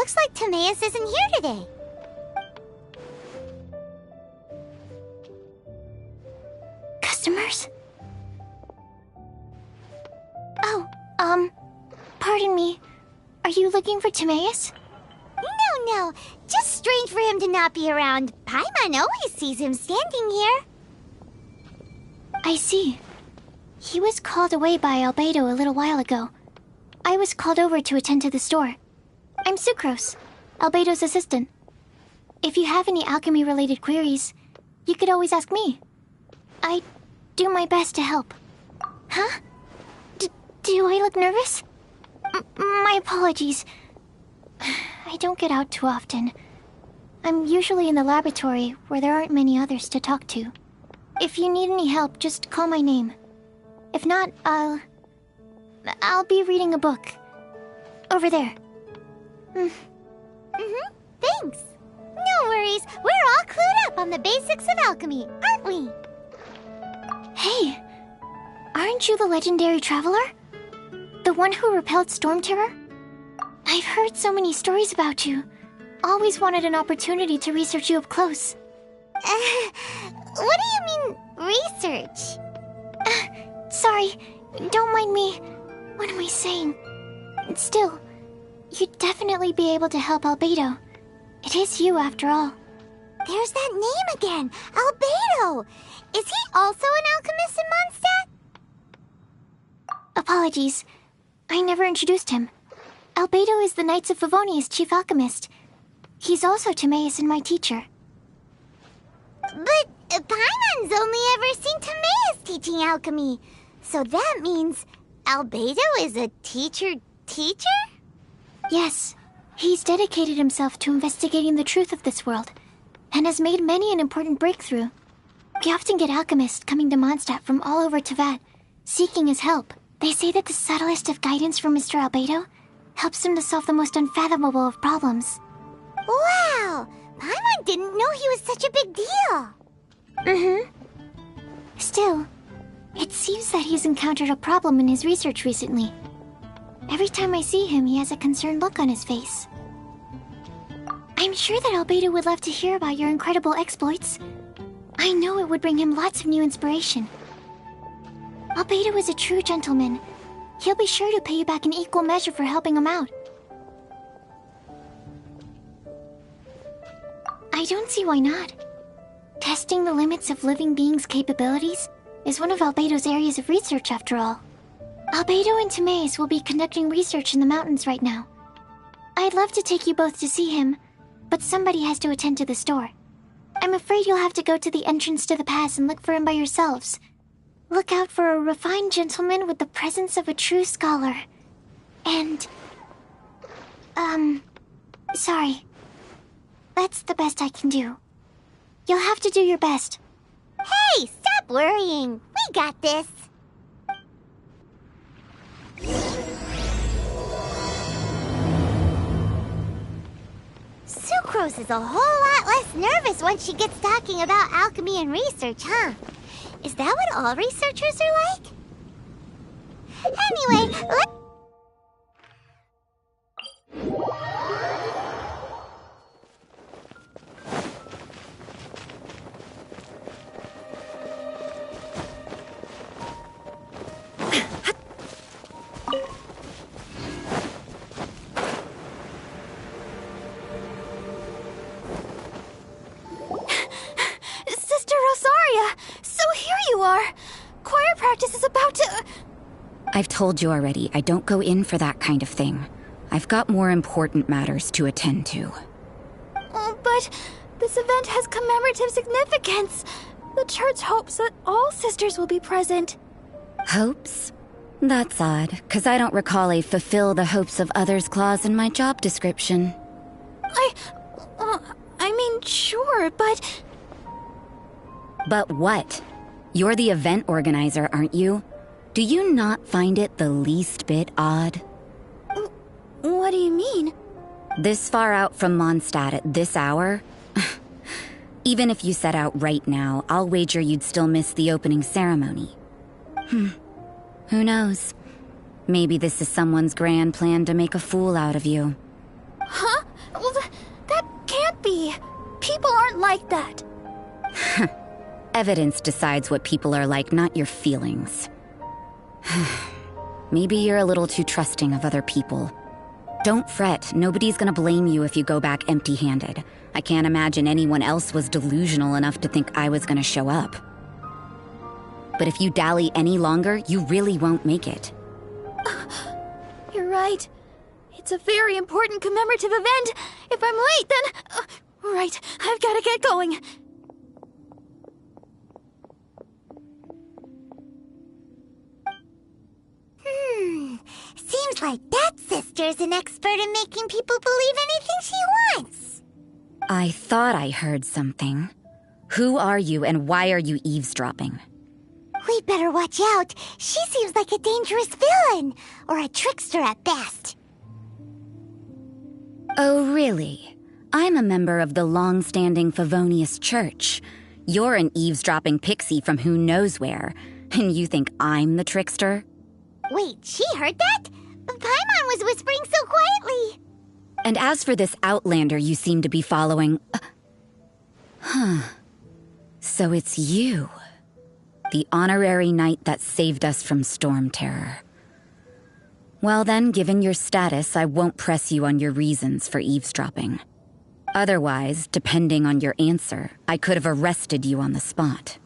Looks like Timaeus isn't here today. Customers? Oh, pardon me. Are you looking for Timaeus? No. Just strange for him to not be around. Paimon always sees him standing here. I see. He was called away by Albedo a little while ago. I was called over to attend to the store. I'm Sucrose, Albedo's assistant. If you have any alchemy-related queries, you could always ask me. I do my best to help. Huh? Do I look nervous? My apologies. I don't get out too often. I'm usually in the laboratory where there aren't many others to talk to. If you need any help, just call my name. If not, I'll be reading a book. Over there. Thanks. No worries. We're all clued up on the basics of alchemy, aren't we? Hey, aren't you the legendary traveler? The one who repelled Storm Terror? I've heard so many stories about you. Always wanted an opportunity to research you up close. What do you mean, research? Sorry, don't mind me. What am I saying? Still, you'd definitely be able to help Albedo. It is you, after all. There's that name again, Albedo. Is he also an alchemist in Mondstadt? Apologies. I never introduced him. Albedo is the Knights of Favonia's chief alchemist. He's also Timaeus and my teacher. But Paimon's only ever seen Timaeus teaching alchemy. So that means Albedo is a teacher? Yes. He's dedicated himself to investigating the truth of this world, and has made many an important breakthrough. We often get alchemists coming to Mondstadt from all over Teyvat, seeking his help. They say that the subtlest of guidance from Mr. Albedo helps him to solve the most unfathomable of problems. Wow! Paimon didn't know he was such a big deal. Still, it seems that he's encountered a problem in his research recently. Every time I see him, he has a concerned look on his face. I'm sure that Albedo would love to hear about your incredible exploits. I know it would bring him lots of new inspiration. Albedo is a true gentleman. He'll be sure to pay you back in equal measure for helping him out. I don't see why not. Testing the limits of living beings' capabilities is one of Albedo's areas of research, after all. Albedo and Timaeus will be conducting research in the mountains right now. I'd love to take you both to see him, but somebody has to attend to the store. I'm afraid you'll have to go to the entrance to the pass and look for him by yourselves. Look out for a refined gentleman with the presence of a true scholar. And... sorry. That's the best I can do. You'll have to do your best. Hey, stop worrying. We got this. Sucrose is a whole lot less nervous once she gets talking about alchemy and research, huh? Is that what all researchers are like? Anyway, choir practice is about to... I've told you already, I don't go in for that kind of thing. I've got more important matters to attend to. Oh, but this event has commemorative significance. The church hopes that all sisters will be present. Hopes? That's odd, 'cause I don't recall a fulfill the hopes of others clause in my job description. I mean, sure, but... But what? You're the event organizer, aren't you? Do you not find it the least bit odd? What do you mean? This far out from Mondstadt at this hour? Even if you set out right now, I'll wager you'd still miss the opening ceremony. Who knows? Maybe this is someone's grand plan to make a fool out of you. Huh? like that. Evidence decides what people are like, not your feelings. Maybe you're a little too trusting of other people. Don't fret, nobody's gonna blame you if you go back empty-handed. I can't imagine anyone else was delusional enough to think I was gonna show up. But if you dally any longer, you really won't make it. You're right. It's a very important commemorative event. If I'm late, then... right, I've gotta get going. Seems like that sister's an expert in making people believe anything she wants. I thought I heard something. Who are you and why are you eavesdropping? We'd better watch out. She seems like a dangerous villain, or a trickster at best. Oh, really? I'm a member of the long-standing Favonius Church. You're an eavesdropping pixie from who knows where, and you think I'm the trickster? Wait, she heard that? Paimon was whispering so quietly. And as for this outlander you seem to be following... So it's you. The honorary knight that saved us from storm terror. Well then, given your status, I won't press you on your reasons for eavesdropping. Otherwise, depending on your answer, I could have arrested you on the spot.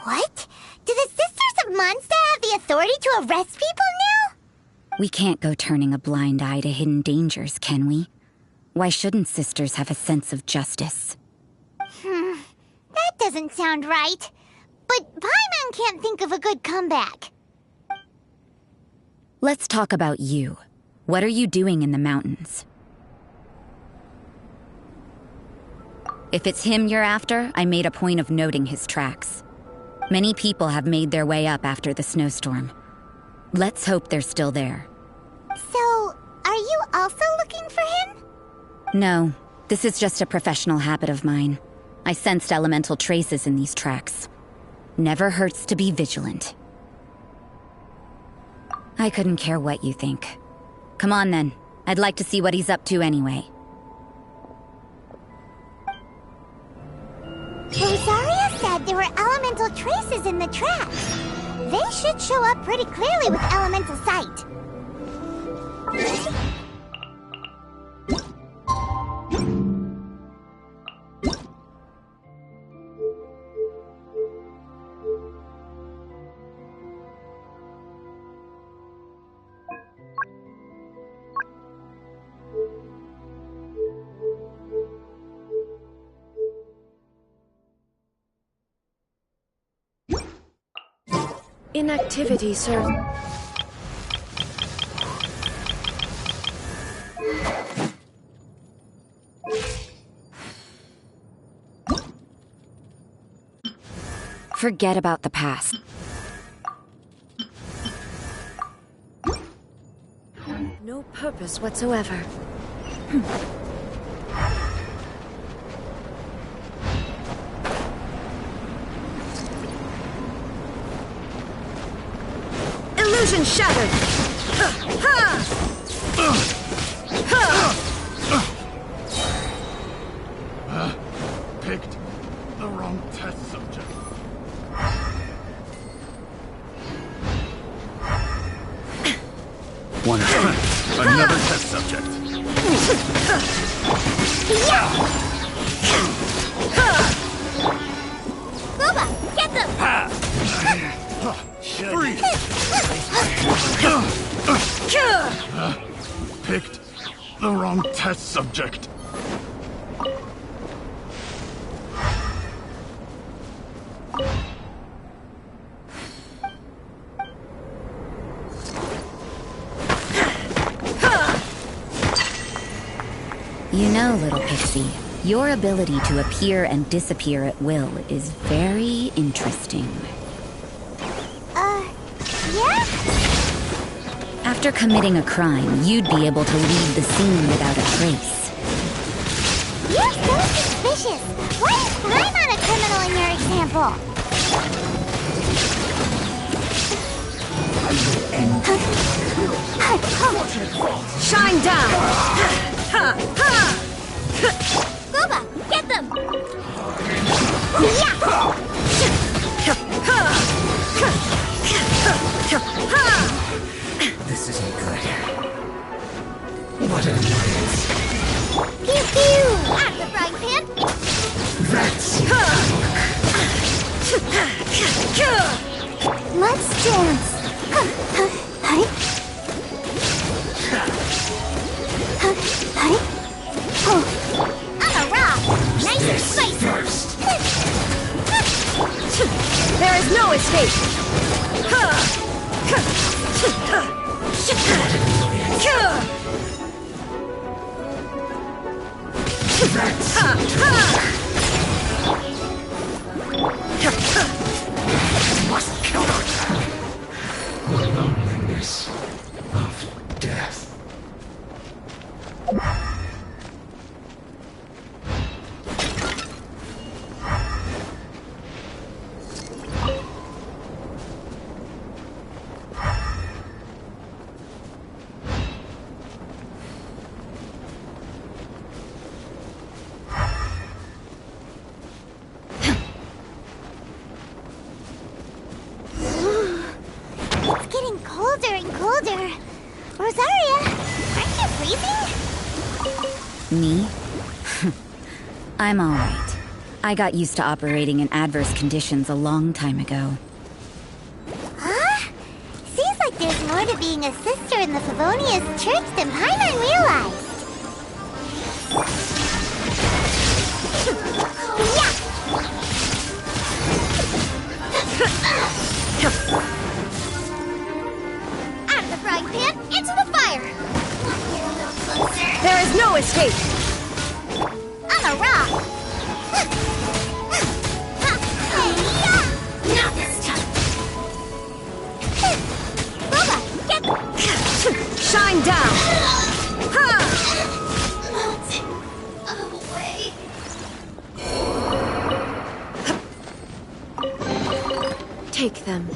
What? Do the Sisters of Mondstadt have the authority to arrest people now? We can't go turning a blind eye to hidden dangers, can we? Why shouldn't sisters have a sense of justice? That doesn't sound right. But Paimon can't think of a good comeback. Let's talk about you. What are you doing in the mountains? If it's him you're after, I made a point of noting his tracks. Many people have made their way up after the snowstorm. Let's hope they're still there. So, are you also looking for him? No, this is just a professional habit of mine. I sensed elemental traces in these tracks. Never hurts to be vigilant. I couldn't care what you think. Come on then. I'd like to see what he's up to anyway. Rosaria said there were elemental traces in the tracks. They should show up pretty clearly with elemental sight. Inactivity, sir. Forget about the past. No purpose whatsoever. Illusion shattered! Picked the wrong test subject. Another test subject. Booba, get them! Freeze! Picked the wrong test subject. You know, little pixie, your ability to appear and disappear at will is very interesting. Yeah? After committing a crime, you'd be able to leave the scene without a trace. You're so suspicious. Why is Paimon a criminal in your example? Shine down! Booba, get them! This isn't good. What an annoyance. Pew pew! Out of the frying pan! That's Let's dance! Hi! Hi! Oh! I'm a rock! Nice and spicy! first. There is no escape! Must counterattack. The loneliness of death. It's getting colder and colder. Rosaria, aren't you freezing? Me? I'm alright. I got used to operating in adverse conditions a long time ago. Huh? Seems like there's more to being a sister in the Favonius Church than Paimon realized. Yeah! Out of the frying pan, into the fire! There is no escape! I'm a rock! Not this time! Boba, get... Shine down! Take them.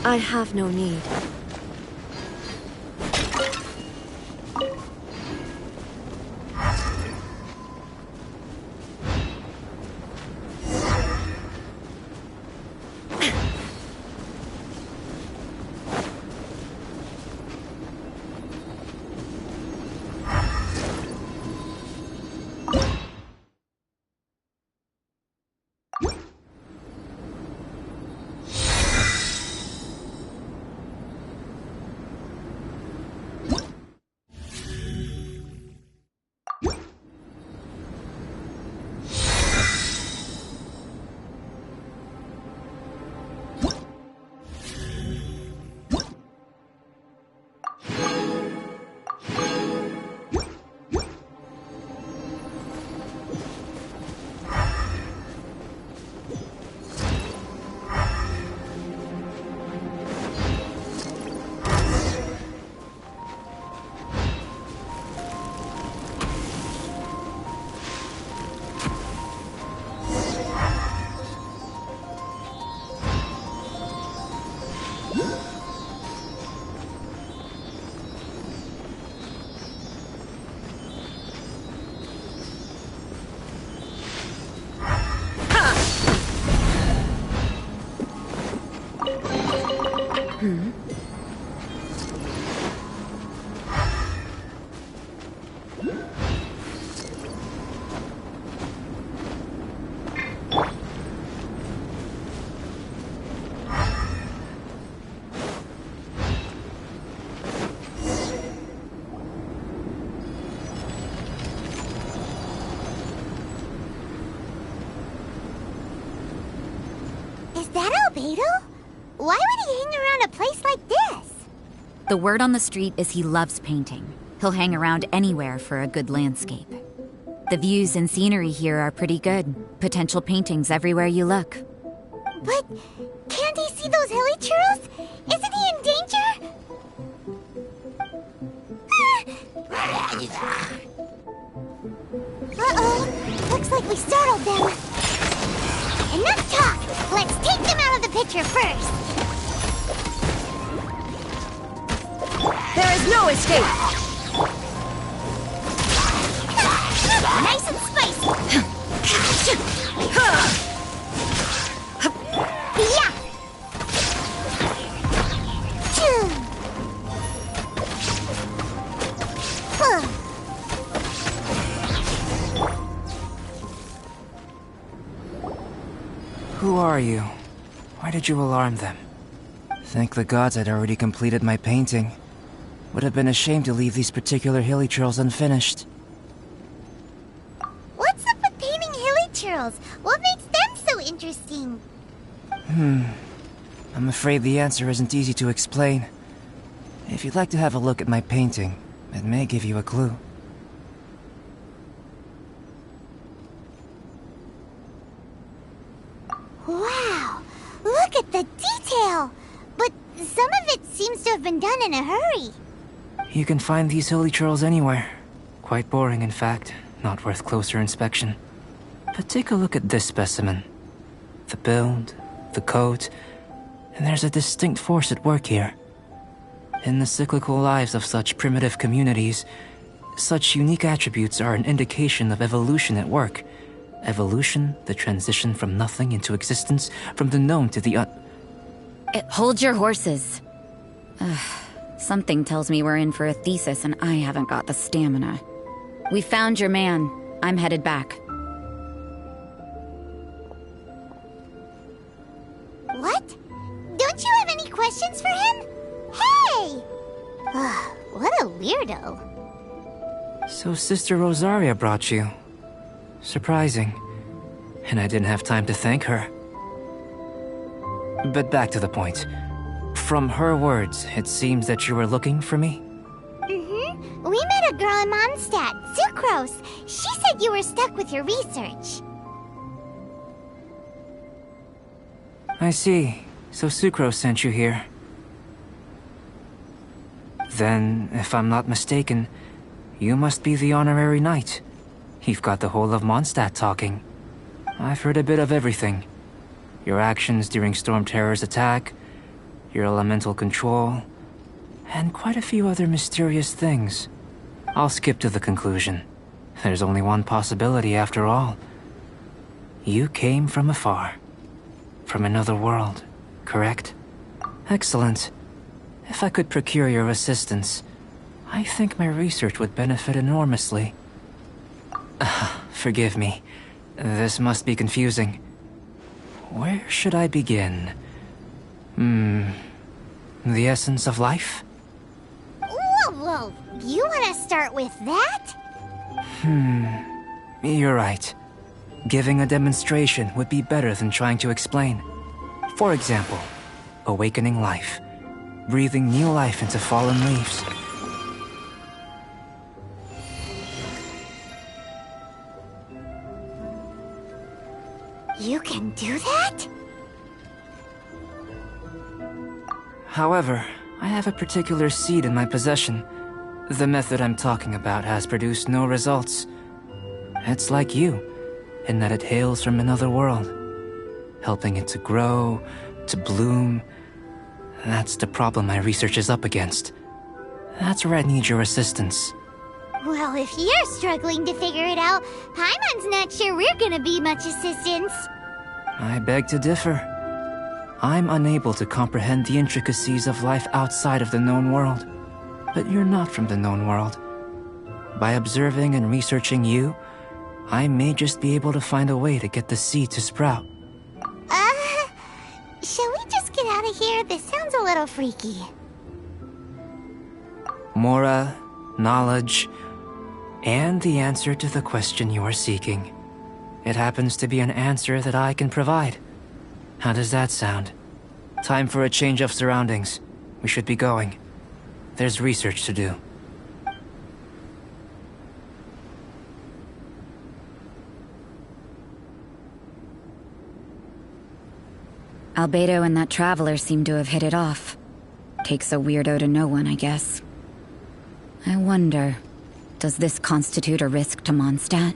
I have no need. Is that albedo? Why would he hang around a place like this? The word on the street is he loves painting. He'll hang around anywhere for a good landscape. The views and scenery here are pretty good. Potential paintings everywhere you look. But can't he see those hilichurls? Isn't he in danger? Uh-oh. Looks like we startled them. Enough talk! Let's take them out of the picture first! There is no escape! Nice and spicy! Yeah! Who are you? Why did you alarm them? Thank the gods I'd already completed my painting. Would have been a shame to leave these particular hilly churls unfinished. What's up with painting hilly churls? What makes them so interesting? I'm afraid the answer isn't easy to explain. If you'd like to have a look at my painting, it may give you a clue. Wow! Look at the detail! But some of it seems to have been done in a hurry. You can find these hilly churls anywhere. Quite boring, in fact. Not worth closer inspection. But take a look at this specimen. The build, the coat, and there's a distinct force at work here. In the cyclical lives of such primitive communities, such unique attributes are an indication of evolution at work. Evolution, the transition from nothing into existence, from the known to the Hold your horses. Something tells me we're in for a thesis and I haven't got the stamina. We found your man. I'm headed back. What? Don't you have any questions for him? Hey! What a weirdo. So Sister Rosaria brought you. Surprising. And I didn't have time to thank her. But back to the point. From her words, it seems that you were looking for me? We met a girl in Mondstadt, Sucrose. She said you were stuck with your research. I see. So Sucrose sent you here. Then, if I'm not mistaken, you must be the honorary knight. You've got the whole of Mondstadt talking. I've heard a bit of everything. Your actions during Storm Terror's attack, your elemental control, and quite a few other mysterious things. I'll skip to the conclusion. There's only one possibility after all. You came from afar. From another world, correct? Excellent. If I could procure your assistance, I think my research would benefit enormously. Forgive me. This must be confusing. Where should I begin? The essence of life? Whoa. You want to start with that? You're right. Giving a demonstration would be better than trying to explain. For example, awakening life. Breathing new life into fallen leaves. You can do that? However, I have a particular seed in my possession. The method I'm talking about has produced no results. It's like you, in that it hails from another world. Helping it to grow, to bloom. That's the problem my research is up against. That's where I need your assistance. Well, if you're struggling to figure it out, Paimon's not sure we're gonna be much assistance. I beg to differ. I'm unable to comprehend the intricacies of life outside of the known world. But you're not from the known world. By observing and researching you, I may just be able to find a way to get the seed to sprout. Shall we just get out of here? This sounds a little freaky. Mora, knowledge, and the answer to the question you are seeking. It happens to be an answer that I can provide. How does that sound? Time for a change of surroundings. We should be going. There's research to do. Albedo and that traveler seem to have hit it off. Takes a weirdo to know one, I guess. I wonder, does this constitute a risk to Mondstadt?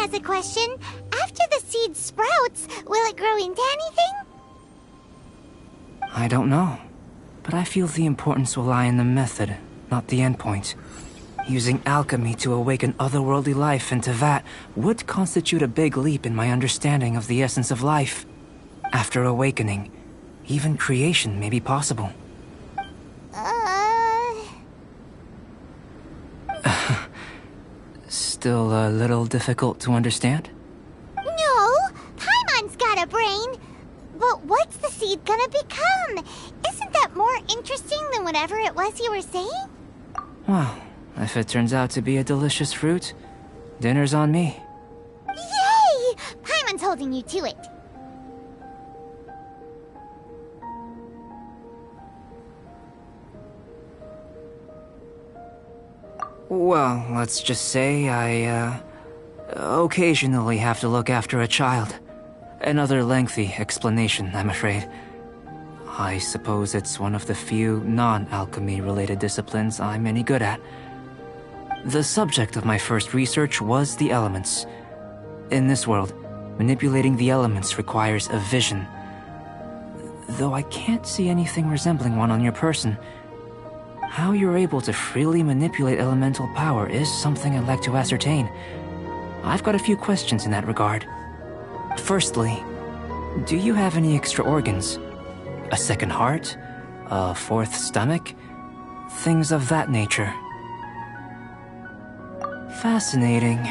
has a question. After the seed sprouts, will it grow into anything? I don't know, but I feel the importance will lie in the method, not the endpoint. Using alchemy to awaken otherworldly life into that would constitute a big leap in my understanding of the essence of life. After awakening, even creation may be possible. Still a little difficult to understand? No, Paimon's got a brain. But what's the seed gonna become? Isn't that more interesting than whatever it was you were saying? Well, if it turns out to be a delicious fruit, dinner's on me. Yay! Paimon's holding you to it. Well, let's just say I, occasionally have to look after a child. Another lengthy explanation, I'm afraid. I suppose it's one of the few non-alchemy related disciplines I'm any good at. The subject of my first research was the elements. In this world, manipulating the elements requires a vision. Though I can't see anything resembling one on your person, how you're able to freely manipulate elemental power is something I'd like to ascertain. I've got a few questions in that regard. Firstly, do you have any extra organs? A second heart? A fourth stomach? Things of that nature. Fascinating.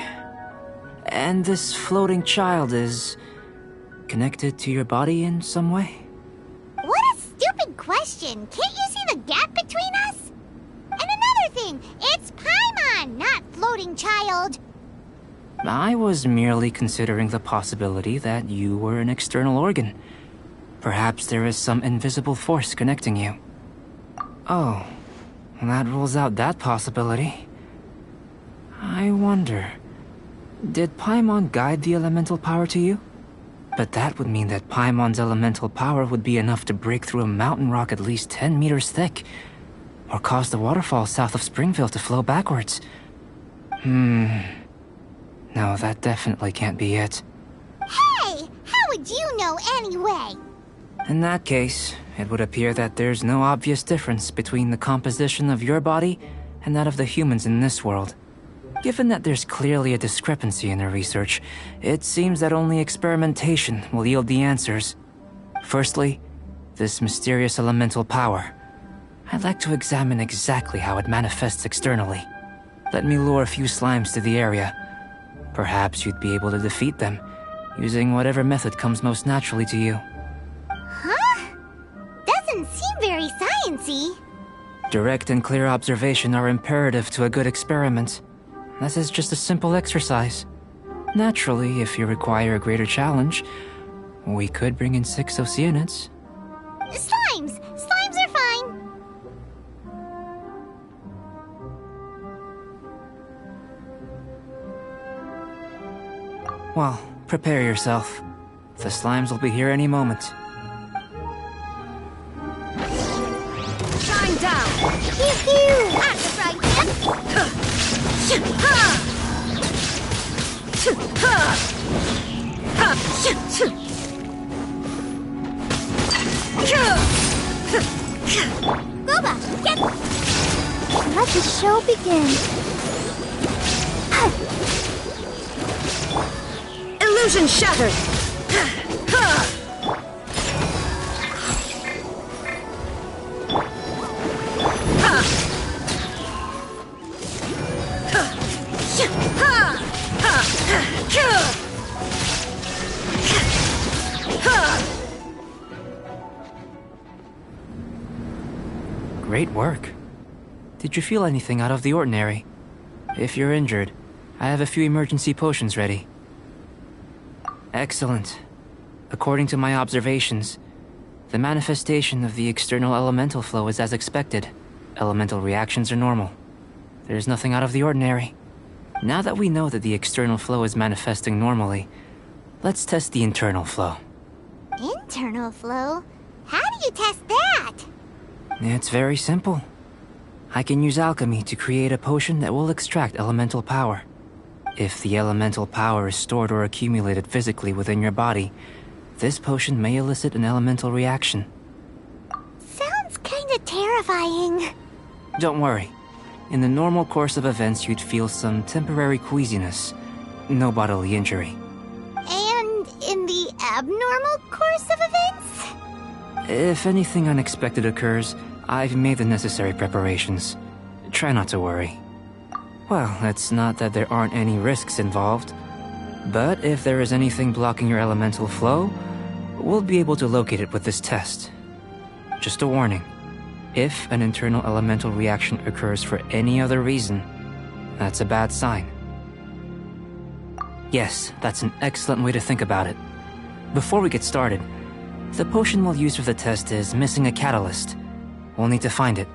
And this floating child is connected to your body in some way? What a stupid question. Can't you see the gap between us? And another thing, it's Paimon, not floating child. I was merely considering the possibility that you were an external organ. Perhaps there is some invisible force connecting you. Oh, that rules out that possibility. I wonder, did Paimon guide the elemental power to you? But that would mean that Paimon's elemental power would be enough to break through a mountain rock at least 10 meters thick, or cause the waterfall south of Springville to flow backwards. No, that definitely can't be it. Hey, how would you know anyway? In that case, it would appear that there's no obvious difference between the composition of your body and that of the humans in this world. Given that there's clearly a discrepancy in the research, it seems that only experimentation will yield the answers. Firstly, this mysterious elemental power. I'd like to examine exactly how it manifests externally. Let me lure a few slimes to the area. Perhaps you'd be able to defeat them, using whatever method comes most naturally to you. Huh? Doesn't seem very sciencey. Direct and clear observation are imperative to a good experiment. This is just a simple exercise. Naturally, if you require a greater challenge, we could bring in 6 Oceanids. Slimes! Slimes are fine. Well, prepare yourself. The slimes will be here any moment. Shine down! Pew pew! I'm surprised. Gooba, get... Let the show begin. Illusion shattered! Great work. Did you feel anything out of the ordinary? If you're injured, I have a few emergency potions ready. Excellent. According to my observations, the manifestation of the external elemental flow is as expected. Elemental reactions are normal. There's nothing out of the ordinary. Now that we know that the external flow is manifesting normally, let's test the internal flow. Internal flow? How do you test that? It's very simple. I can use alchemy to create a potion that will extract elemental power. If the elemental power is stored or accumulated physically within your body, this potion may elicit an elemental reaction. Sounds kinda terrifying. Don't worry. In the normal course of events, you'd feel some temporary queasiness. No bodily injury. And in the abnormal course of events? If anything unexpected occurs, I've made the necessary preparations. Try not to worry. Well, it's not that there aren't any risks involved. But if there is anything blocking your elemental flow, we'll be able to locate it with this test. Just a warning. If an internal elemental reaction occurs for any other reason, that's a bad sign. Yes, that's an excellent way to think about it. Before we get started, the potion we'll use for the test is missing a catalyst. We'll need to find it.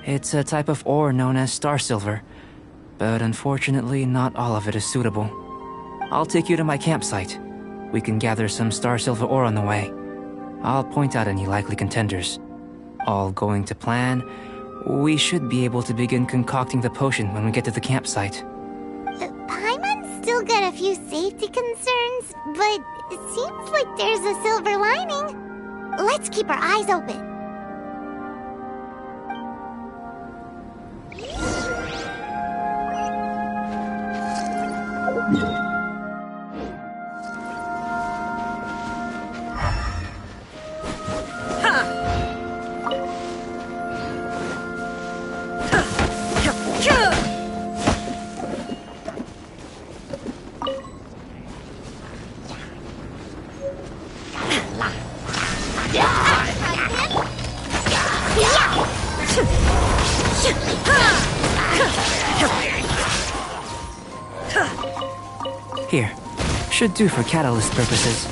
It's a type of ore known as star silver, but unfortunately not all of it is suitable. I'll take you to my campsite. We can gather some star silver ore on the way. I'll point out any likely contenders. All going to plan, we should be able to begin concocting the potion when we get to the campsite. Paimon's still got a few safety concerns, but it seems like there's a silver lining. Let's keep our eyes open. Here. Should do for catalyst purposes.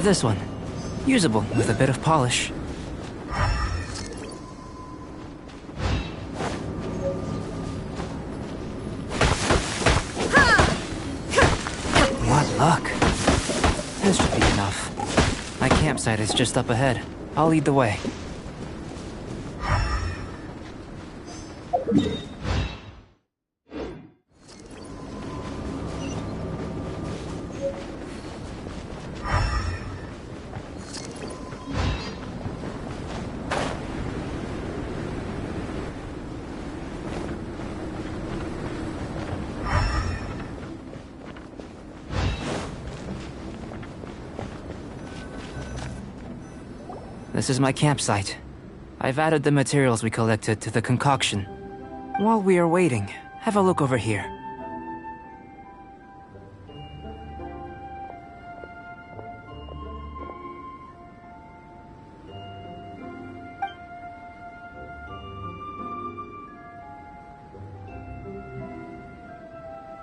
This one. Usable with a bit of polish. What luck. This should be enough. My campsite is just up ahead. I'll lead the way. This is my campsite. I've added the materials we collected to the concoction. While we are waiting, have a look over here.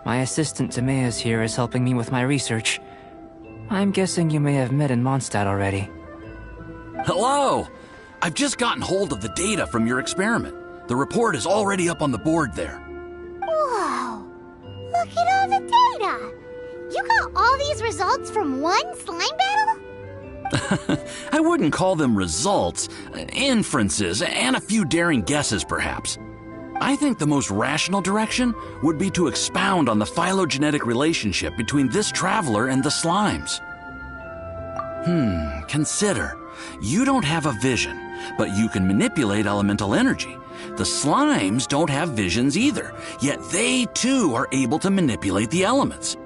My assistant Timaeus here is helping me with my research. I'm guessing you may have met in Mondstadt already. Hello! I've just gotten hold of the data from your experiment. The report is already up on the board there. Whoa! Look at all the data! You got all these results from one slime battle? I wouldn't call them results, inferences, and a few daring guesses perhaps. I think the most rational direction would be to expound on the phylogenetic relationship between this traveler and the slimes. Consider. You don't have a vision, but you can manipulate elemental energy. The slimes don't have visions either, yet they too are able to manipulate the elements.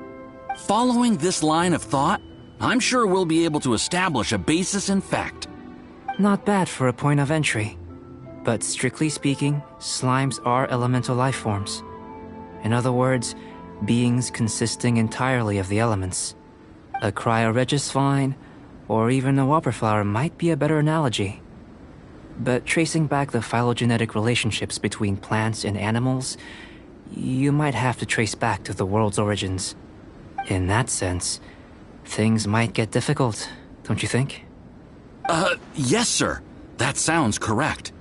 Following this line of thought, I'm sure we'll be able to establish a basis in fact. Not bad for a point of entry. But strictly speaking, slimes are elemental life forms. In other words, beings consisting entirely of the elements. A cryoregisvine, or even a whopperflower might be a better analogy. But tracing back the phylogenetic relationships between plants and animals, you might have to trace back to the world's origins. In that sense, things might get difficult, don't you think? Yes, sir. That sounds correct.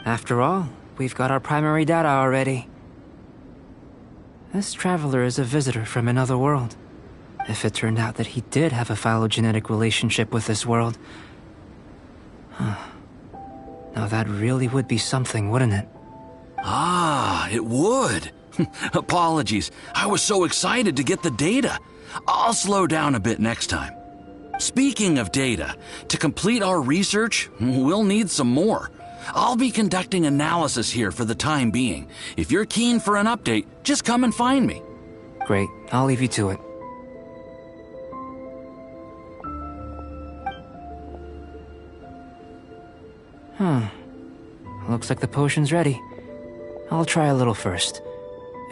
After all, we've got our primary data already. This traveler is a visitor from another world. If it turned out that he did have a phylogenetic relationship with this world... Now that really would be something, wouldn't it? Ah, it would. Apologies. I was so excited to get the data. I'll slow down a bit next time. Speaking of data, to complete our research, we'll need some more. I'll be conducting analysis here for the time being. If you're keen for an update, just come and find me. Great. I'll leave you to it. Looks like the potion's ready. I'll try a little first.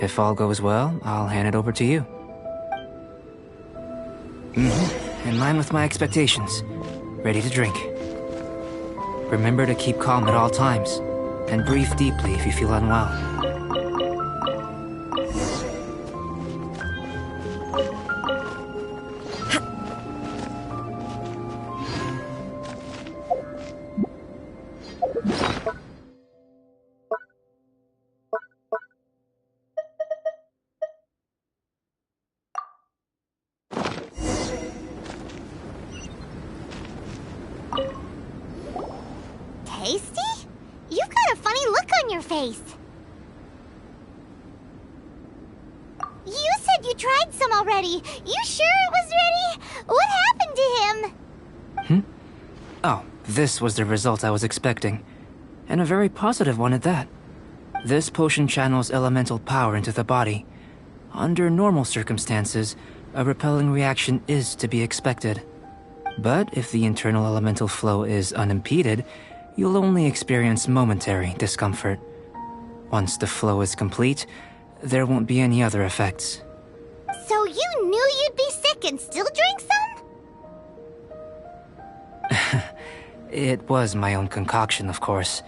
If all goes well, I'll hand it over to you. In line with my expectations. Ready to drink. Remember to keep calm at all times, and breathe deeply if you feel unwell. Tasty? You've got a funny look on your face. You said you tried some already. You sure it was ready? What happened to him? Oh, this was the result I was expecting. And a very positive one at that. This potion channels elemental power into the body. Under normal circumstances, a repelling reaction is to be expected. But if the internal elemental flow is unimpeded, you'll only experience momentary discomfort. Once the flow is complete, there won't be any other effects. So you knew you'd be sick and still drank some? It was my own concoction, of course.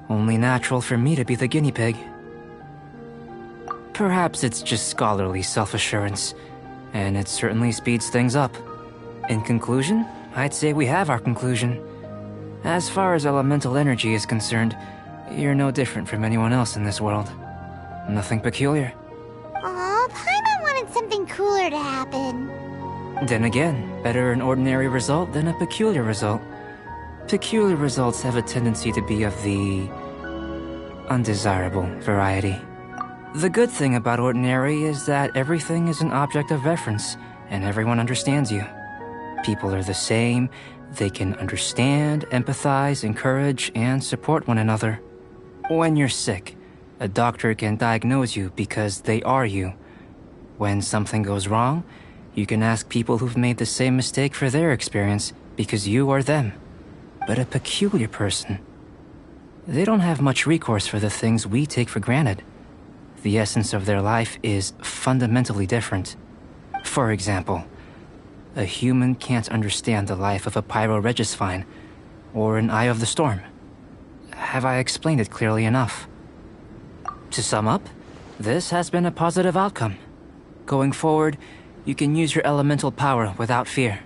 Only natural for me to be the guinea pig. Perhaps it's just scholarly self-assurance, and it certainly speeds things up. In conclusion, I'd say we have our conclusion. As far as elemental energy is concerned, you're no different from anyone else in this world. Nothing peculiar. Aw, Paimon wanted something cooler to happen. Then again, better an ordinary result than a peculiar result. Peculiar results have a tendency to be of the undesirable variety. The good thing about ordinary is that everything is an object of reference, and everyone understands you. People are the same. They can understand, empathize, encourage, and support one another. When you're sick, a doctor can diagnose you because they are you. When something goes wrong, you can ask people who've made the same mistake for their experience because you are them. But a peculiar person, they don't have much recourse for the things we take for granted. The essence of their life is fundamentally different. For example, a human can't understand the life of a pyroregisvine or an eye of the storm. Have I explained it clearly enough? To sum up, this has been a positive outcome. Going forward, you can use your elemental power without fear.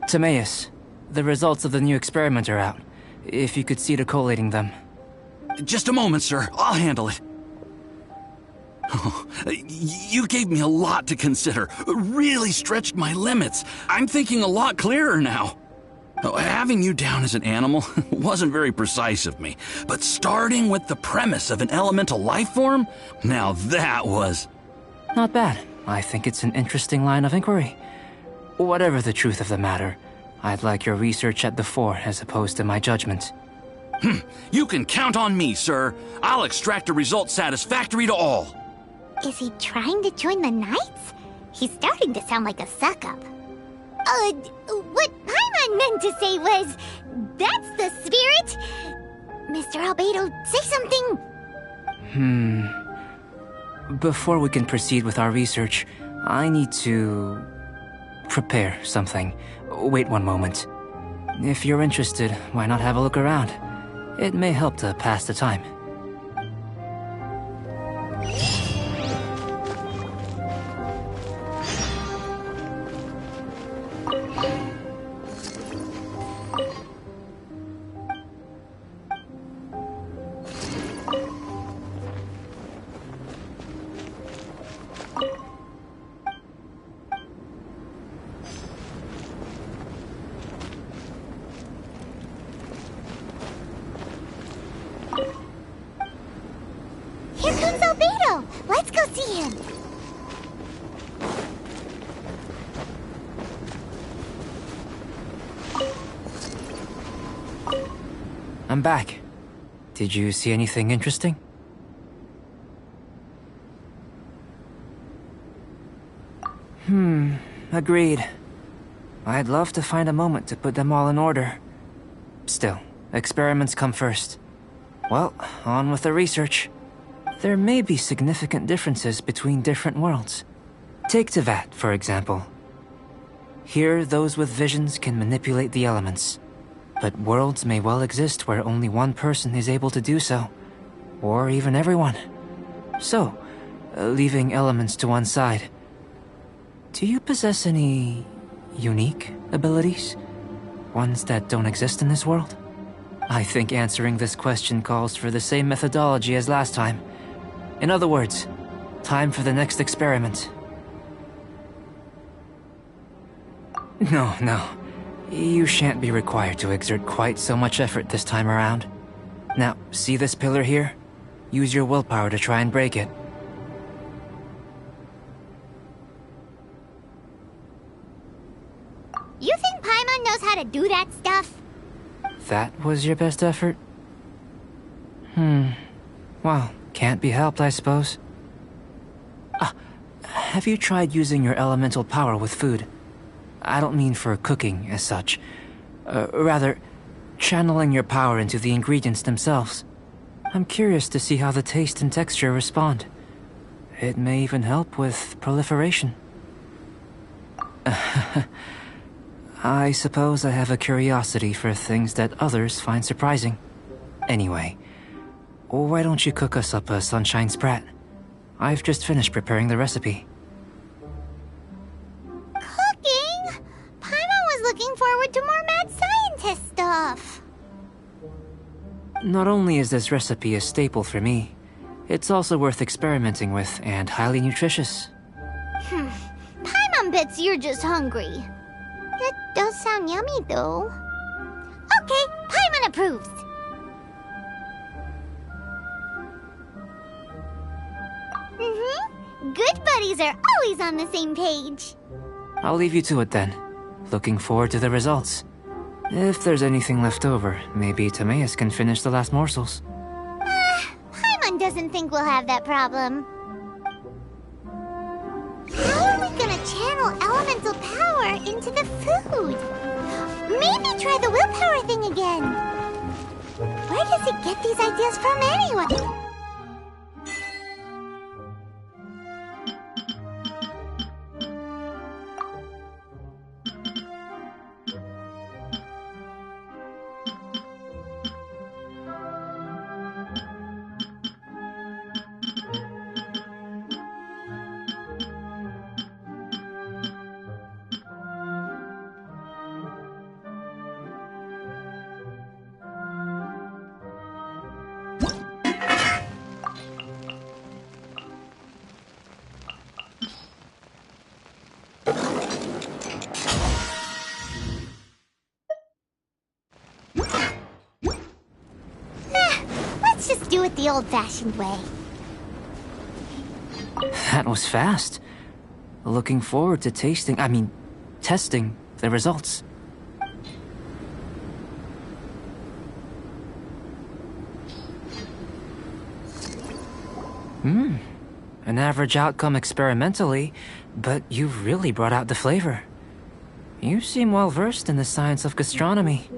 Timaeus, the results of the new experiment are out. If you could see to collating them. Just a moment, sir. I'll handle it. Oh, you gave me a lot to consider. Really stretched my limits. I'm thinking a lot clearer now. Having you down as an animal wasn't very precise of me, but starting with the premise of an elemental life form, now that was... Not bad. I think it's an interesting line of inquiry. Whatever the truth of the matter, I'd like your research at the fore as opposed to my judgment. You can count on me, sir. I'll extract a result satisfactory to all. Is he trying to join the Knights? He's starting to sound like a suck-up. What Paimon meant to say was, that's the spirit! Mr. Albedo, say something! Before we can proceed with our research, I need to... prepare something. Wait one moment. If you're interested, why not have a look around? It may help to pass the time. Here comes Albedo! Let's go see him! I'm back. Did you see anything interesting? Agreed. I'd love to find a moment to put them all in order. Still, experiments come first. Well, on with the research. There may be significant differences between different worlds. Take Tevat, for example. Here, those with visions can manipulate the elements. But worlds may well exist where only one person is able to do so. Or even everyone. So, leaving elements to one side. Do you possess any unique abilities? Ones that don't exist in this world? I think answering this question calls for the same methodology as last time. In other words, time for the next experiment. No. You shan't be required to exert quite so much effort this time around. Now, see this pillar here? Use your willpower to try and break it. You think Paimon knows how to do that stuff? That was your best effort? Well, can't be helped, I suppose. Have you tried using your elemental power with food? I don't mean for cooking, as such. Rather, channeling your power into the ingredients themselves. I'm curious to see how the taste and texture respond. It may even help with proliferation. I suppose I have a curiosity for things that others find surprising. Anyway, why don't you cook us up a sunshine sprat? I've just finished preparing the recipe. Cooking? Paimon was looking forward to more mad scientist stuff. Not only is this recipe a staple for me, it's also worth experimenting with and highly nutritious. Paimon bets you're just hungry. It does sound yummy, though. Okay, Paimon approves. Good buddies are always on the same page. I'll leave you to it then. Looking forward to the results. If there's anything left over, maybe Timaeus can finish the last morsels. Paimon doesn't think we'll have that problem. How are we gonna channel elemental power into the food? Maybe try the willpower thing again. Where does it get these ideas from anyway? Let's just do it the old-fashioned way. That was fast. Looking forward to testing the results. An average outcome experimentally, but you've really brought out the flavor. You seem well versed in the science of gastronomy.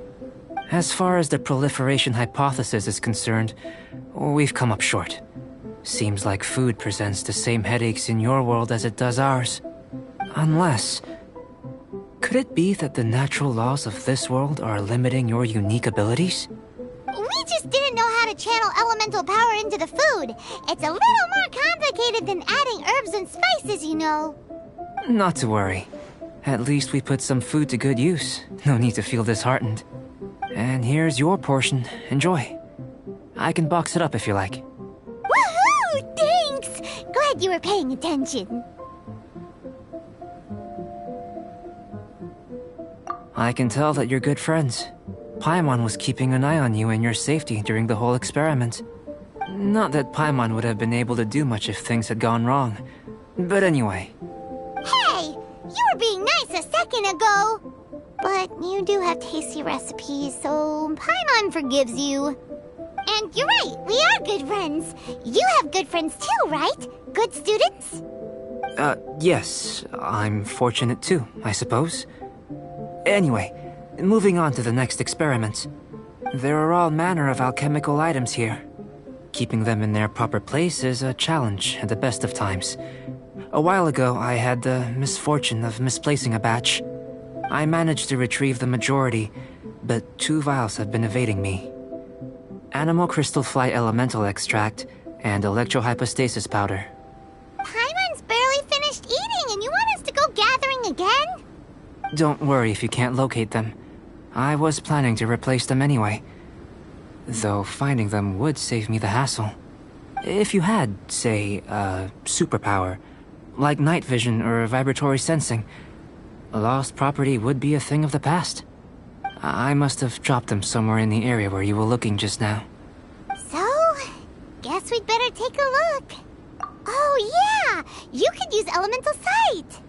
As far as the proliferation hypothesis is concerned, we've come up short. Seems like food presents the same headaches in your world as it does ours. Unless... could it be that the natural laws of this world are limiting your unique abilities? We just didn't know how to channel elemental power into the food. It's a little more complicated than adding herbs and spices, you know. Not to worry. At least we put some food to good use. No need to feel disheartened. And here's your portion. Enjoy. I can box it up if you like. Woohoo! Thanks! Glad you were paying attention. I can tell that you're good friends. Paimon was keeping an eye on you and your safety during the whole experiment. Not that Paimon would have been able to do much if things had gone wrong. But anyway. Hey! You were being nice a second ago! But you do have tasty recipes, so Paimon forgives you. And you're right, we are good friends. You have good friends too, right? Good students? Yes. I'm fortunate too, I suppose. Anyway, moving on to the next experiment. There are all manner of alchemical items here. Keeping them in their proper place is a challenge at the best of times. A while ago, I had the misfortune of misplacing a batch. I managed to retrieve the majority, but 2 vials have been evading me. Animal crystal fly elemental extract and electrohypostasis powder. Paimon's barely finished eating and you want us to go gathering again? Don't worry if you can't locate them. I was planning to replace them anyway. Though finding them would save me the hassle. If you had, say, a superpower, like night vision or vibratory sensing, lost property would be a thing of the past. I must have dropped them somewhere in the area where you were looking just now. So, guess we'd better take a look. Oh yeah! You could use elemental sight!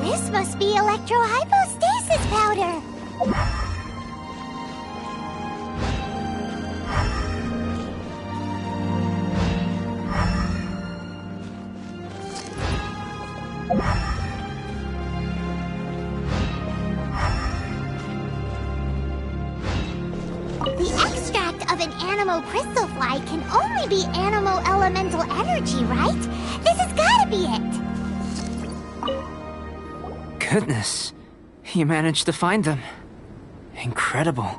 This must be electrohypostasis powder! The extract of an animal crystal fly can only be animal elemental energy, right? This has gotta be it! Goodness, you managed to find them. Incredible.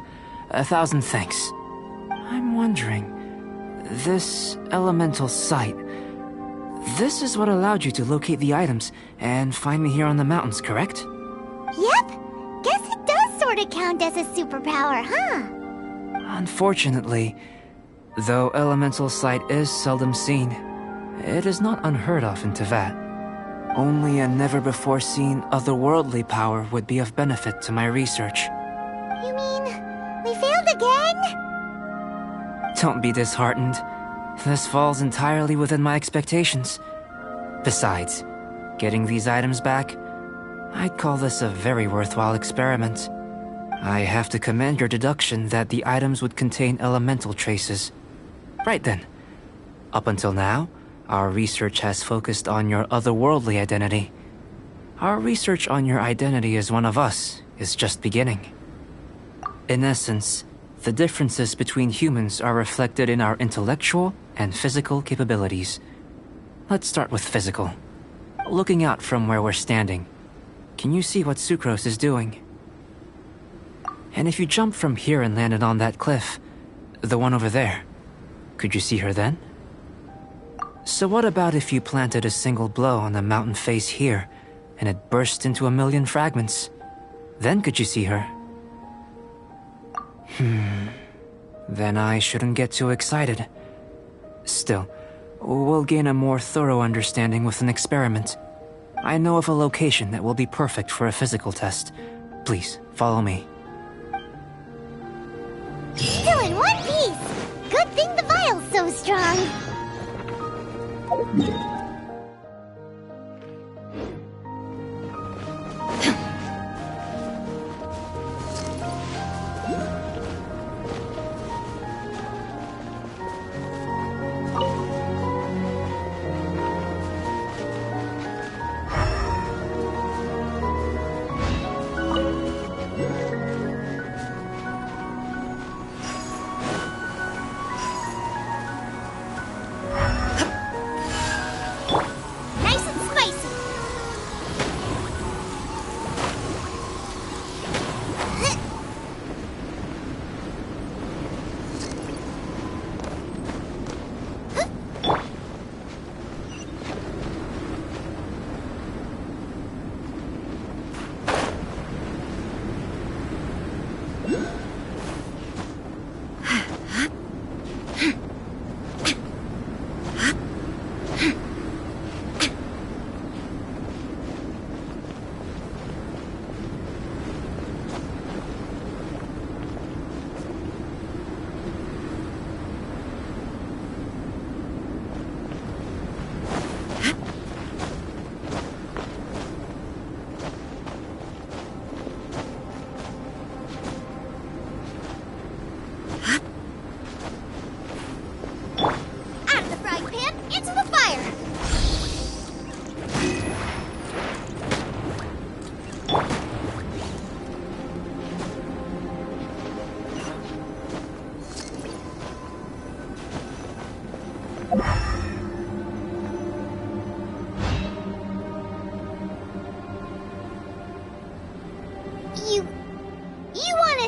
1,000 thanks. I'm wondering, this elemental sight, this is what allowed you to locate the items and find me here on the mountains, correct? Yep. Guess it does sort of count as a superpower, huh? Unfortunately, though elemental sight is seldom seen, it is not unheard of in Teyvat. Only a never-before-seen otherworldly power would be of benefit to my research. You mean, we failed again? Don't be disheartened. This falls entirely within my expectations. Besides, getting these items back, I'd call this a very worthwhile experiment. I have to commend your deduction that the items would contain elemental traces. Right then. Up until now, our research has focused on your otherworldly identity. Our research on your identity as one of us is just beginning. In essence, the differences between humans are reflected in our intellectual and physical capabilities. Let's start with physical. Looking out from where we're standing, can you see what Sucrose is doing? And if you jumped from here and landed on that cliff, the one over there, could you see her then? So what about if you planted a single blow on the mountain face here, and it burst into 1,000,000 fragments? Then could you see her? Then I shouldn't get too excited. Still, we'll gain a more thorough understanding with an experiment. I know of a location that will be perfect for a physical test. Please, follow me. Still in one piece! Good thing the vial's so strong!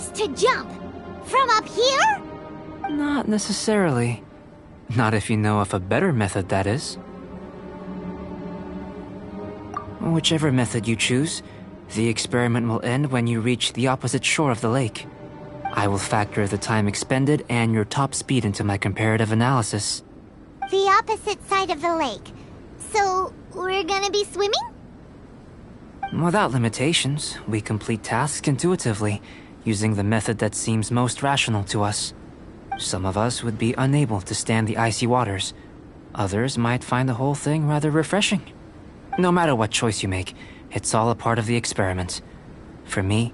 us to jump? From up here? Not necessarily. Not if you know of a better method, that is. Whichever method you choose, the experiment will end when you reach the opposite shore of the lake. I will factor the time expended and your top speed into my comparative analysis. The opposite side of the lake. So, we're gonna be swimming? Without limitations, we complete tasks intuitively, using the method that seems most rational to us. Some of us would be unable to stand the icy waters. Others might find the whole thing rather refreshing. No matter what choice you make, it's all a part of the experiment. For me,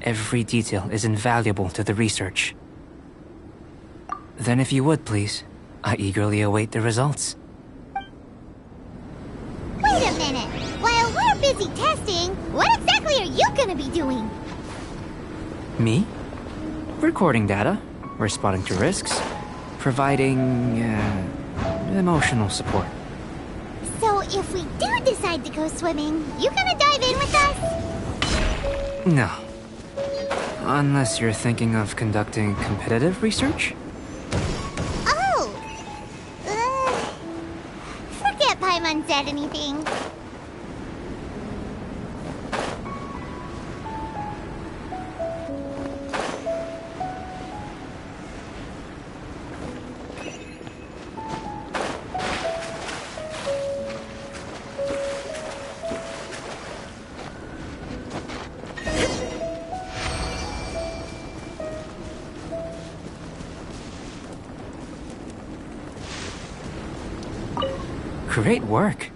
every detail is invaluable to the research. Then if you would, please, I eagerly await the results. Wait a minute! While we're busy testing, what exactly are you gonna be doing? Me? Recording data, responding to risks, providing, emotional support. So if we do decide to go swimming, you gonna dive in with us? No. Unless you're thinking of conducting competitive research? Oh! Forget Paimon said anything. Great work.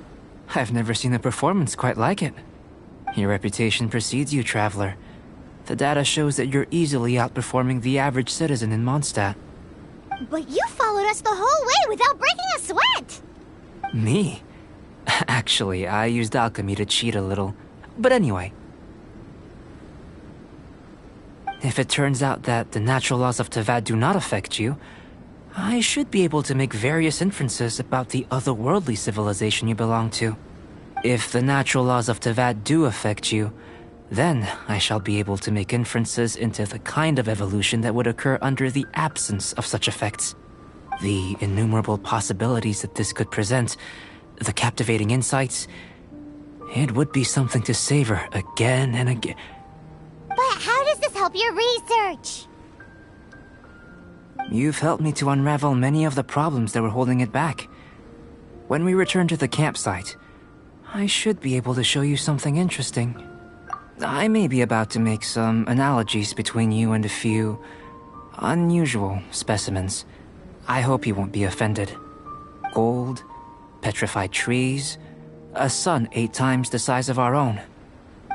I've never seen a performance quite like it. Your reputation precedes you, Traveler. The data shows that you're easily outperforming the average citizen in Mondstadt. But you followed us the whole way without breaking a sweat! Me? Actually, I used alchemy to cheat a little. But anyway. If it turns out that the natural laws of Tavad do not affect you, I should be able to make various inferences about the otherworldly civilization you belong to. If the natural laws of Tavad do affect you, then I shall be able to make inferences into the kind of evolution that would occur under the absence of such effects. The innumerable possibilities that this could present, the captivating insights, it would be something to savor again and again. But how does this help your research? You've helped me to unravel many of the problems that were holding it back. When we return to the campsite, I should be able to show you something interesting. I may be about to make some analogies between you and a few unusual specimens. I hope you won't be offended. Gold, petrified trees, a sun 8 times the size of our own.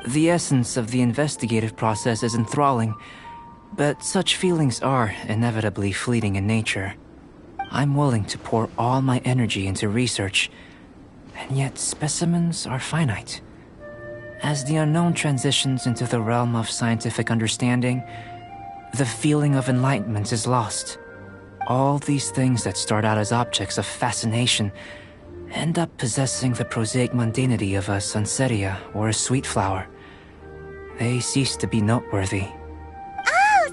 The essence of the investigative process is enthralling, but such feelings are inevitably fleeting in nature. I'm willing to pour all my energy into research, and yet specimens are finite. As the unknown transitions into the realm of scientific understanding, the feeling of enlightenment is lost. All these things that start out as objects of fascination end up possessing the prosaic mundanity of a sunsetia or a sweet flower. They cease to be noteworthy.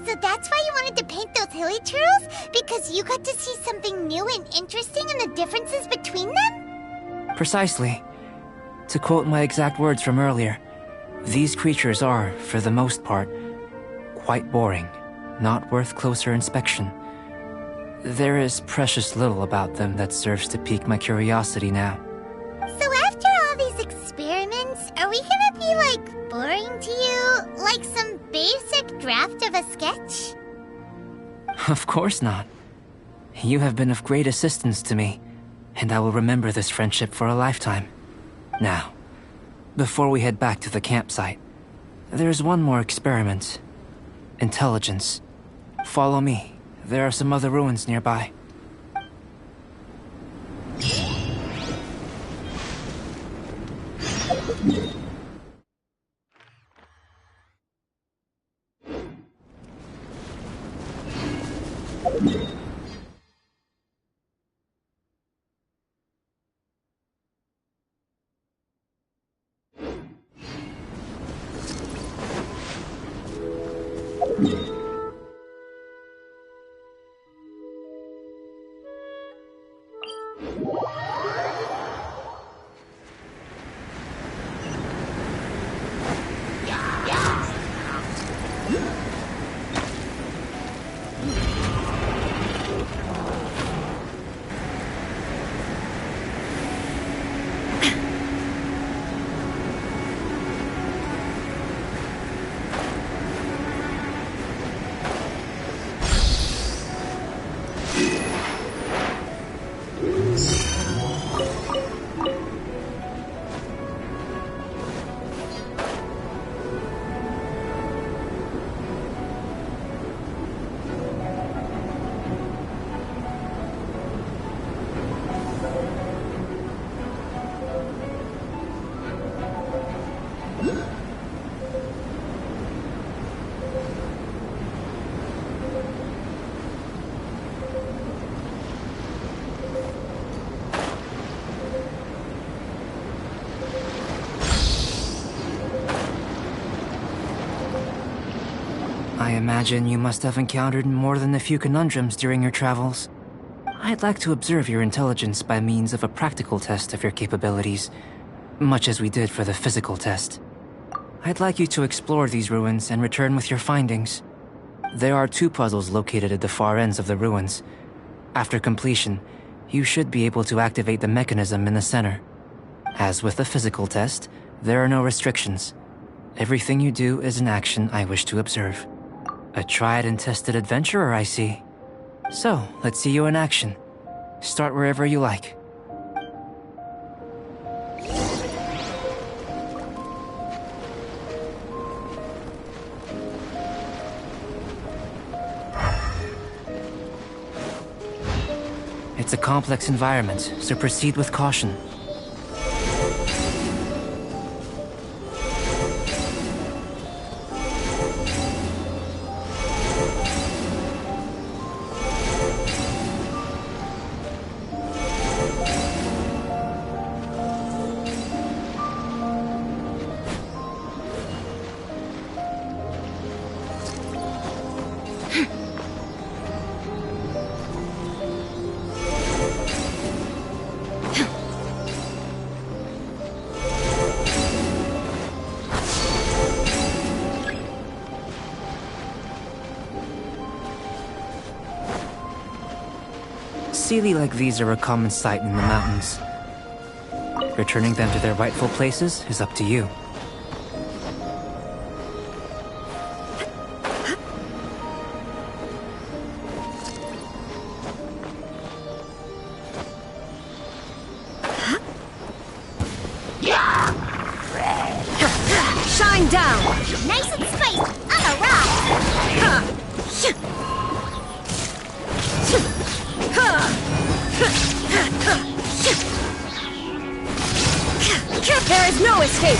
So that's why you wanted to paint those hilly turtles? Because you got to see something new and interesting in the differences between them? Precisely. To quote my exact words from earlier, these creatures are, for the most part, quite boring, not worth closer inspection. There is precious little about them that serves to pique my curiosity now. So after all these experiments, are we gonna be, like, boring to you? Like some basic draft of a sketch? Of course not. You have been of great assistance to me, and I will remember this friendship for a lifetime. Now, before we head back to the campsite, there's one more experiment. Intelligence. Follow me. There are some other ruins nearby. I imagine you must have encountered more than a few conundrums during your travels. I'd like to observe your intelligence by means of a practical test of your capabilities, much as we did for the physical test. I'd like you to explore these ruins and return with your findings. There are 2 puzzles located at the far ends of the ruins. After completion, you should be able to activate the mechanism in the center. As with the physical test, there are no restrictions. Everything you do is an action I wish to observe. A tried and tested adventurer, I see. So, let's see you in action. Start wherever you like. It's a complex environment, so proceed with caution. Sealy like these are a common sight in the mountains. Returning them to their rightful places is up to you. Shine down! Nice and spicy on a rock! There is no escape!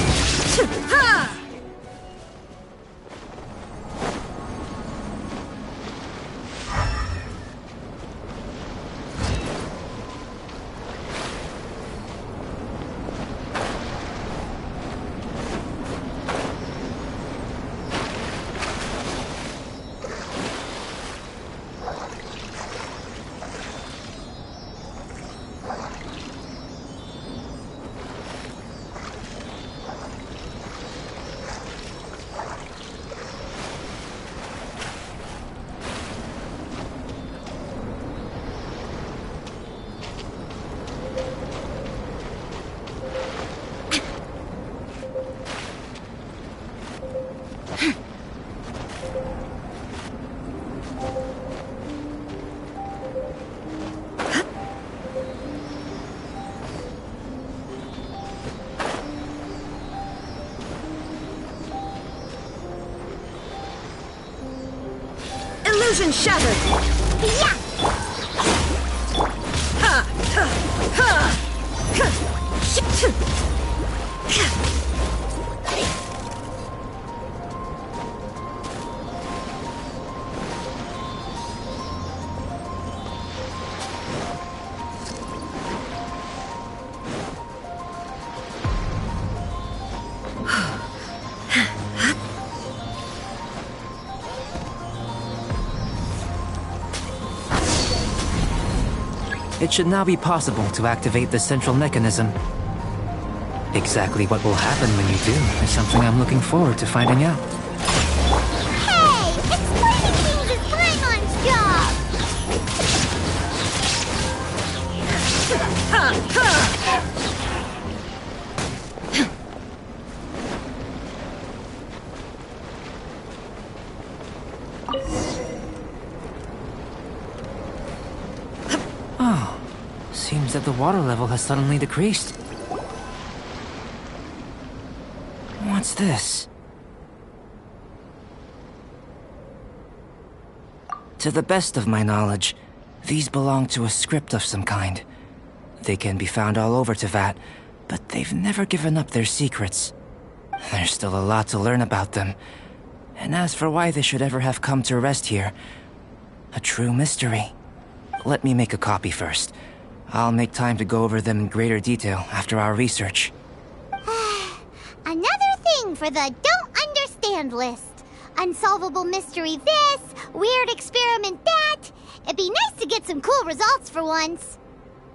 Illusion shattered! Yeah! It should now be possible to activate the central mechanism. Exactly what will happen when you do is something I'm looking forward to finding out. Hey! Explaining things is Paimon's job! Oh, seems that the water level has suddenly decreased. What's this? To the best of my knowledge, these belong to a script of some kind. They can be found all over Teyvat, but they've never given up their secrets. There's still a lot to learn about them. And as for why they should ever have come to rest here, a true mystery. Let me make a copy first. I'll make time to go over them in greater detail after our research. Another thing for the don't understand list. unsolvable mystery this, weird experiment that. It'd be nice to get some cool results for once.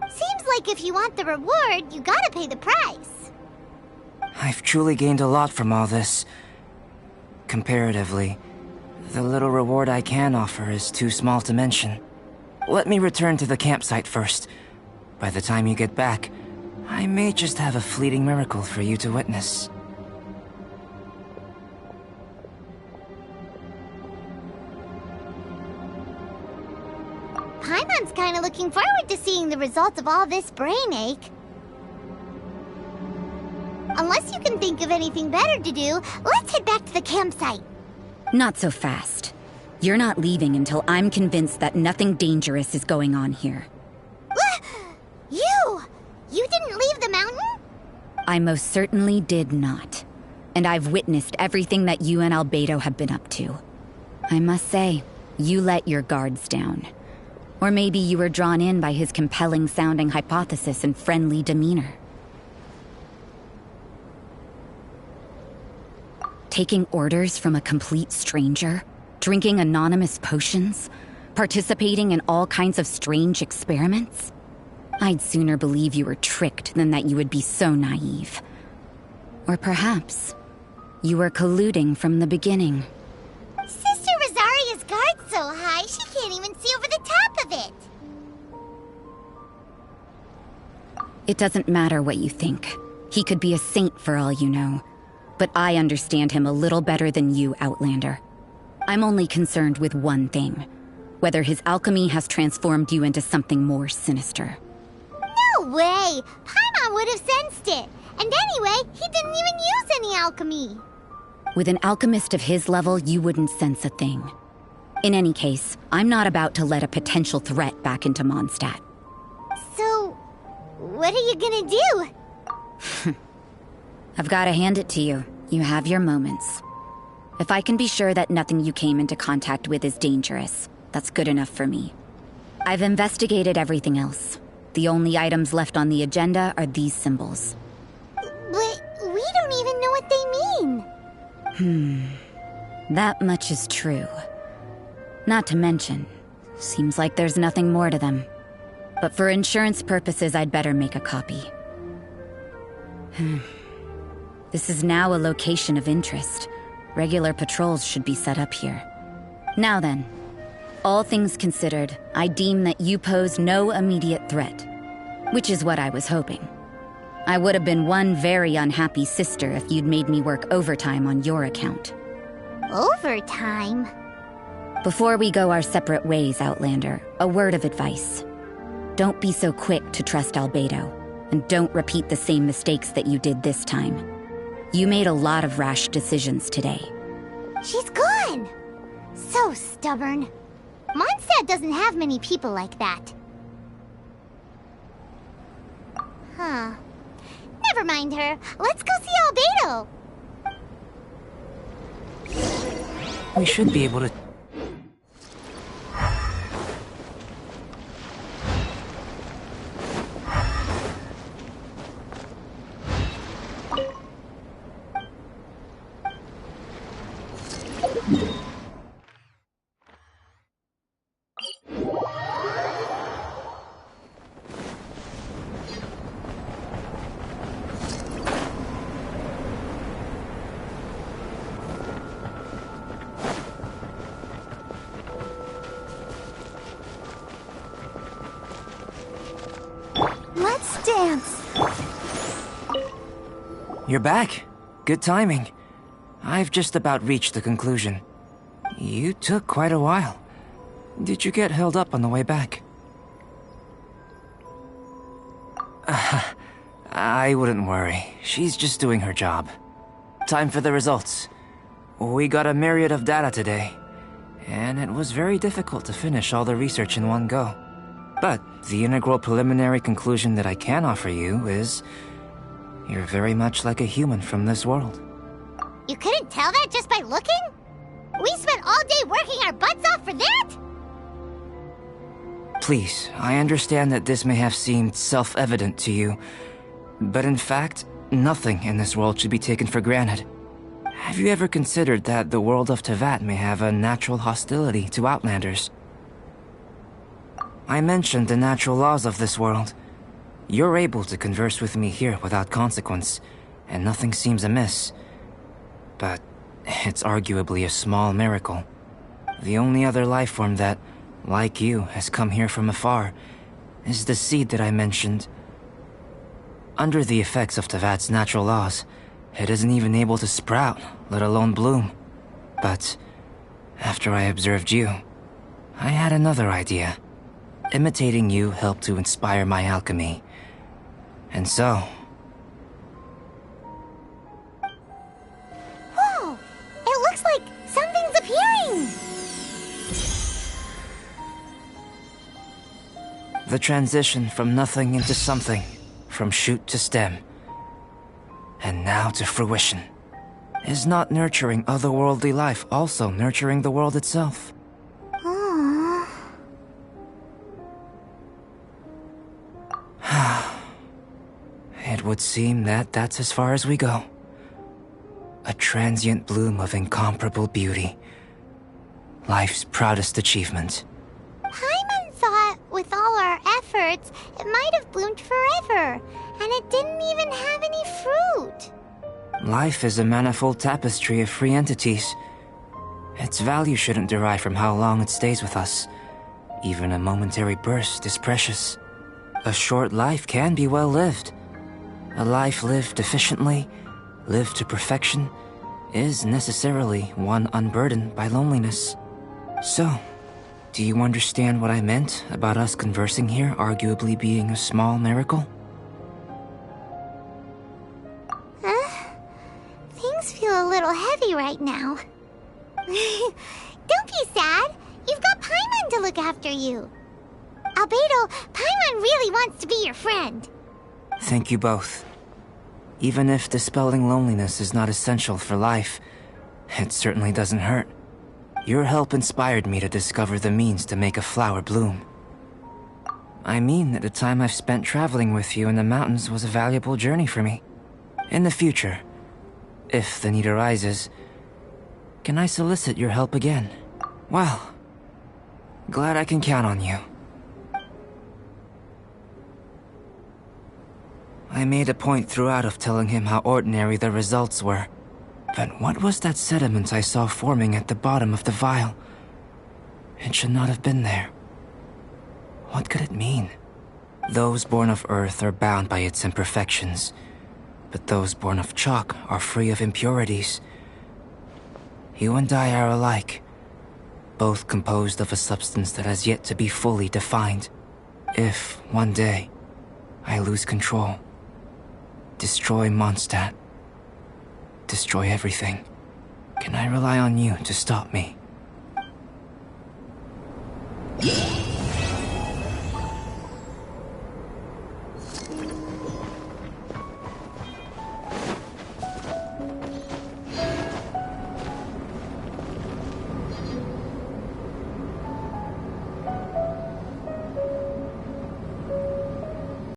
Seems like if you want the reward, you gotta pay the price. I've truly gained a lot from all this. Comparatively, the little reward I can offer is too small to mention. Let me return to the campsite first. By the time you get back, I may just have a fleeting miracle for you to witness. Paimon's kinda looking forward to seeing the results of all this brain ache. Unless you can think of anything better to do, let's head back to the campsite. Not so fast. You're not leaving until I'm convinced that nothing dangerous is going on here. You didn't leave the mountain? I most certainly did not. And I've witnessed everything that you and Albedo have been up to. I must say, you let your guards down. Or maybe you were drawn in by his compelling-sounding hypothesis and friendly demeanor. Taking orders from a complete stranger? Drinking anonymous potions? Participating in all kinds of strange experiments? I'd sooner believe you were tricked than that you would be so naive. Or perhaps, you were colluding from the beginning. Sister Rosaria's guard's so high, she can't even see over the top of it. It doesn't matter what you think. He could be a saint for all you know. But I understand him a little better than you, Outlander. I'm only concerned with one thing. Whether his alchemy has transformed you into something more sinister. No way! Paimon would have sensed it. And anyway, he didn't even use any alchemy. With an alchemist of his level, you wouldn't sense a thing. In any case, I'm not about to let a potential threat back into Mondstadt. So, what are you gonna do? I've gotta hand it to you. You have your moments. If I can be sure that nothing you came into contact with is dangerous, that's good enough for me. I've investigated everything else. The only items left on the agenda are these symbols. But we don't even know what they mean. That much is true. Not to mention, seems like there's nothing more to them. But for insurance purposes, I'd better make a copy. This is now a location of interest. Regular patrols should be set up here. Now then, all things considered, I deem that you pose no immediate threat. Which is what I was hoping. I would have been one very unhappy sister if you'd made me work overtime on your account. Overtime? Before we go our separate ways, Outlander, a word of advice. Don't be so quick to trust Albedo, and don't repeat the same mistakes that you did this time. You made a lot of rash decisions today. She's gone! So stubborn. Mondstadt doesn't have many people like that. Huh. Never mind her. Let's go see Albedo! We should be able to... Let's dance. You're back. Good timing. I've just about reached the conclusion. You took quite a while. Did you get held up on the way back? I wouldn't worry. She's just doing her job. Time for the results. We got a myriad of data today, and it was very difficult to finish all the research in one go. But the integral preliminary conclusion that I can offer you is... you're very much like a human from this world. You couldn't tell that just by looking? We spent all day working our butts off for that? Please, I understand that this may have seemed self-evident to you, but in fact, nothing in this world should be taken for granted. Have you ever considered that the world of Teyvat may have a natural hostility to Outlanders? I mentioned the natural laws of this world. You're able to converse with me here without consequence, and nothing seems amiss. But it's arguably a small miracle. The only other life form that, like you, has come here from afar is the seed that I mentioned. Under the effects of Teyvat's natural laws, it isn't even able to sprout, let alone bloom. But after I observed you, I had another idea. Imitating you helped to inspire my alchemy. And so... Whoa! It looks like something's appearing! The transition from nothing into something, from shoot to stem, and now to fruition. Is not nurturing otherworldly life also nurturing the world itself? Aww. It would seem that that's as far as we go. A transient bloom of incomparable beauty. Life's proudest achievement. Paimon thought, with all our efforts, it might have bloomed forever, and it didn't even have any fruit. Life is a manifold tapestry of free entities. Its value shouldn't derive from how long it stays with us. Even a momentary burst is precious. A short life can be well lived. A life lived efficiently, lived to perfection, is necessarily one unburdened by loneliness. So, do you understand what I meant about us conversing here arguably being a small miracle? Things feel a little heavy right now. Don't be sad. You've got Paimon to look after you. Albedo, Paimon really wants to be your friend. Thank you both. Even if dispelling loneliness is not essential for life, it certainly doesn't hurt. Your help inspired me to discover the means to make a flower bloom. I mean that the time I've spent traveling with you in the mountains was a valuable journey for me. In the future, if the need arises, can I solicit your help again? Well, glad I can count on you. I made a point throughout of telling him how ordinary the results were. But what was that sediment I saw forming at the bottom of the vial? It should not have been there. What could it mean? Those born of Earth are bound by its imperfections, but those born of chalk are free of impurities. You and I are alike, both composed of a substance that has yet to be fully defined. If, one day, I lose control, destroy Mondstadt, destroy everything, can I rely on you to stop me?